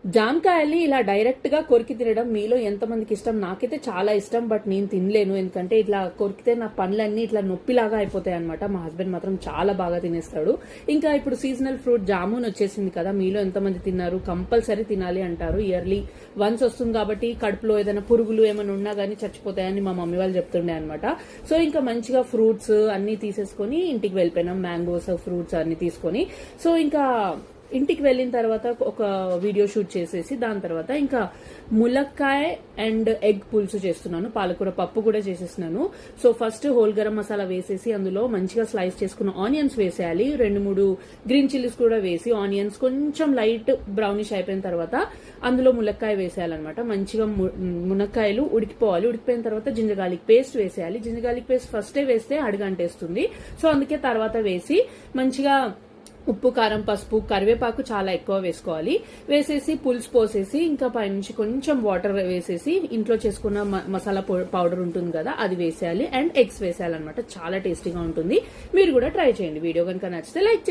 జామకాయల్ని ఇలా డైరెక్ట్ గా కొరికి తినడం మీలో ఎంతమందికి ఇష్టం? నాకైతే చాలా ఇష్టం, బట్ నేను తినలేను. ఎందుకంటే ఇట్లా కొరికితే నా పండ్లన్నీ ఇట్లా నొప్పిలాగా అయిపోతాయి అనమాట. మా హస్బెండ్ మాత్రం చాలా బాగా తినేస్తాడు. ఇంకా ఇప్పుడు సీజనల్ ఫ్రూట్ జామున్ వచ్చేసింది కదా, మీలో ఎంతమంది తిన్నారు? కంపల్సరీ తినాలి అంటారు. ఇయర్లీ వన్స్ వస్తుంది కాబట్టి కడుపులో ఏదైనా పురుగులు ఏమైనా ఉన్నా గానీ చచ్చిపోతాయని మా మమ్మీ వాళ్ళు చెప్తుండే అనమాట. సో ఇంకా మంచిగా ఫ్రూట్స్ అన్ని తీసేసుకొని ఇంటికి వెళ్ళిపోయినాం. మ్యాంగోస్, ఫ్రూట్స్ అన్ని తీసుకొని. సో ఇంకా ఇంటికి వెళ్ళిన తర్వాత ఒక వీడియో షూట్ చేసేసి దాని తర్వాత ఇంకా ములక్కాయ అండ్ ఎగ్ పులుసు చేస్తున్నాను. పాలకూర పప్పు కూడా చేసేస్తున్నాను. So first whole garam masala వేసేసి అందులో మంచిగా స్లైస్ చేసుకున్న ఆనియన్స్ వేసేయాలి. 2-3 గ్రీన్ చిల్లీస్ కూడా వేసి ఆనియన్స్ కొంచెం లైట్ బ్రౌనిష్ అయిపోయిన తర్వాత అందులో ములక్కాయ వేసేయాలన్నమాట. మంచిగా మునక్కాయలు ఉడికిపోవాలి. ఉడికిపోయిన తర్వాత జింజర్ గార్లిక్ పేస్ట్ వేసేయాలి. జింజర్ గార్లిక్ పేస్ట్ ఫస్టే వేస్తే అడుగంటేస్తుంది. సో అందుకే తర్వాత వేసి మంచిగా ఉప్పు, కారం, పసుపు, కరివేపాకు చాలా ఎక్కువ వేసుకోవాలి. వేసేసి పులుసు పోసేసి ఇంకా పైనుంచి కొంచెం వాటర్ వేసేసి ఇంట్లో చేసుకున్న మసాలా పౌడర్ ఉంటుంది కదా అది వేసేయాలి. అండ్ ఎగ్స్ వేసేయాలన్నమాట. చాలా టేస్టీగా ఉంటుంది. మీరు కూడా ట్రై చేయండి. వీడియో కనుక నచ్చితే లైక్